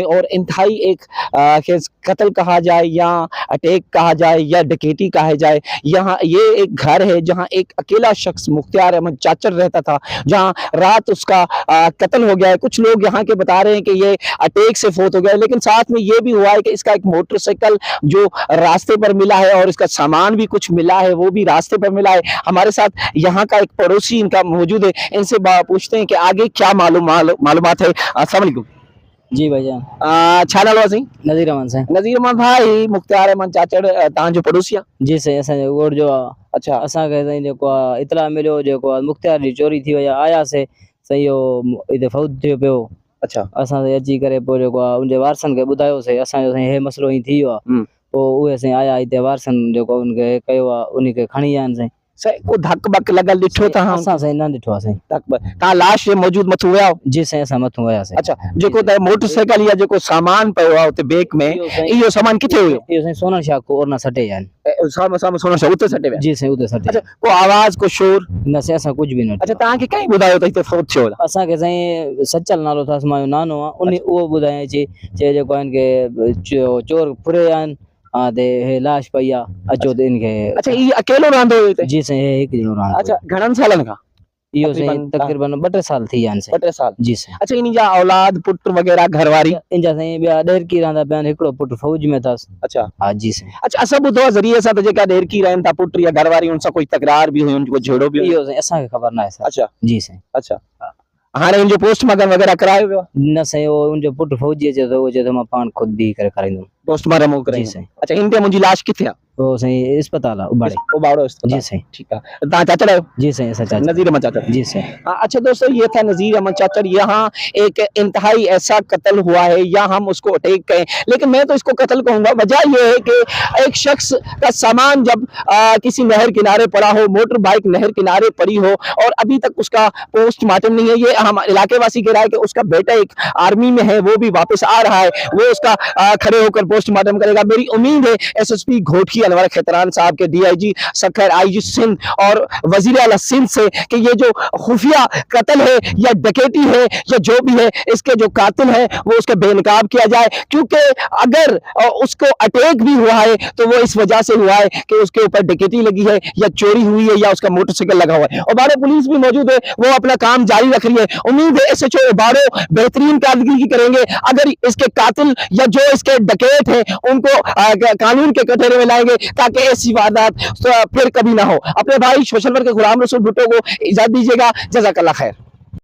और इंतहाई एक कत्ल कहा जाए या अटैक कहा जाए या डकैती कहा जाए, यहाँ ये एक घर है जहाँ एक अकेला शख्स मुख्तियार अहमद चाचर रहता था, जहाँ रात उसका कत्ल हो गया है। कुछ लोग यहाँ के बता रहे हैं कि ये अटैक से फौत हो गया है, लेकिन साथ में ये भी हुआ है कि इसका एक मोटरसाइकिल जो रास्ते पर मिला है और इसका सामान भी कुछ मिला है, वो भी रास्ते पर मिला है। हमारे साथ यहाँ का एक पड़ोसी इनका मौजूद है, इनसे पूछते हैं कि आगे क्या मालूमात है। अस्सलाम वालेकुम जी भाईजान। छा नालो आहे? नज़ीर अहमद साईं। नज़ीर अहमद भाई, मुख्तियार अहमद चाचड़ तव्हांजो पड़ोसी आहे? जी साईं, असांजो ॻोठ जो आहे। अच्छा, असांखे साईं जेको आहे इतला मिलियो जेको आहे मुख्तियार जी चोरी थी वई आहे। आयासीं साईं इहो हिते फौत थियो पियो। अच्छा, असां साईं अची करे पोइ जेको आहे उनजे वारसनि खे ॿुधायोसीं असांजो साईं हे मसइलो हीअं थी वियो आहे। पोइ उहे साईं आया हिते वारसनि जेको उनखे कयो आहे उनखे खणी आया आहिनि साईं। को धक बक लगल ॾिठो तव्हां? असां साईं न ॾिठो आहे साईं। धक बक तव्हां लाश जे मौजूद मथां विया हो? जी साईं, असां मथां वियासीं। अच्छा, जेको त मोटरसाइकिल या जेको सामान पियो आहे उते बैग में, इहो सामान किथे हुयो? इहो साईं सोनल शाह को और न सटे आहिनि। साम्हूं सोना शाह उते सटे विया? जी साईं, उते सटे। अच्छा, को आवाज को शोर? न साईं, असां कुझु बि न। अच्छा, तव्हांखे कंहिं ॿुधायो त हिते फौत थियो? असांखे साईं सचल नालो अथसि, मुंहिंजो नानो आहे, उन उहो ॿुधायईं चए जेको आहे इनखे चोर फुरे आहिनि ते हे लाश पई आहे, अचो त इनखे। अच्छा, ई अकेलो रहंदो हुयो हिते? जी साईं, हे हिकु ॼणो रहंदो। अच्छा, घणनि सालनि खां? इहो साईं तक़रीबन 2-3 साल थी विया आहिनि साईं। 2-3 साल? जी साईं। अच्छा, इन जा औलाद पुट वग़ैरह घरवारी? इन जा साईं ॿिया ॾेरकी रहंदा पिया आहिनि, हिकिड़ो पुटु फ़ौज में अथसि। अच्छा, हा जी साईं। अच्छा, असां ॿुधो आहे ज़रिए सां त जेका ॾेरकी रहनि था पुट या घरवारी, उन सां कोई तकरार बि हुई, उनको झगड़ो बि? इहो साईं असांखे ख़बर न आहे साईं। अच्छा जी साईं। अच्छा, हाणे इनजो पोस्टमार्टम वग़ैरह करायो वियो? न साईं, उहो उनजो पुटु फ़ौजी अचे थो, उहो चए थो मां पाण खुदि बीह करे कराईंदुमि पोस्टमार्टम जी साईं। अच्छा, इन ते मुंहिंजी लाश किथे आहे? वो साईं अस्पताल आहे उबाड़े। उबाड़ो अस्पताल? जी साईं। ठीक है। तव्हां चाचड़ आहियो? जी साईं, असां चाचा। नज़ीर अहमद चाचड़? जी साईं। अच्छा दोस्तों, ये था नज़ीर अहमद चाचड़। यहाँ एक इंतहाई ऐसा कत्ल हुआ है, या हम उसको अटैक कहें, लेकिन मैं तो इसको कत्ल कहूंगा। वजह ये है कि एक शख्स का सामान जब किसी नहर किनारे पड़ा हो, मोटर बाइक नहर किनारे पड़ी हो, और अभी तक उसका पोस्टमार्टम नहीं है। ये हम इलाके वासी कह रहा है कि उसका बेटा एक आर्मी में है, वो भी वापस आ रहा है, वो उसका खड़े होकर पोस्टमार्टम करेगा। मेरी उम्मीद है SSP घोटकी अनवर खैतरान साहब के, DIG सखर, IG सिंध और वजीर आला सिंध से कि ये जो खुफिया कत्ल है या डकैती है या जो भी है, इसके जो कातिल है वो उसके बेनकाब किया जाए। क्योंकि अगर उसको अटैक भी हुआ है तो वो इस वजह से हुआ है कि उसके ऊपर डकैती लगी है या चोरी हुई है या उसका मोटरसाइकिल लगा हुआ है। और बारे पुलिस भी मौजूद है, वो अपना काम जारी रख रही है। उम्मीद है SHO बारो बेहतरीन कारकर्दगी करेंगे। अगर इसके कातिल या जो इसके डकैत है उनको कानून के कटघरे में लाएंगे, ताकि ऐसी वारदात फिर कभी ना हो। अपने भाई सोशल वर्कर गुलाम रसूल भुट्टो को इजाजत दीजिएगा। जज़ाकल्लाह खैर।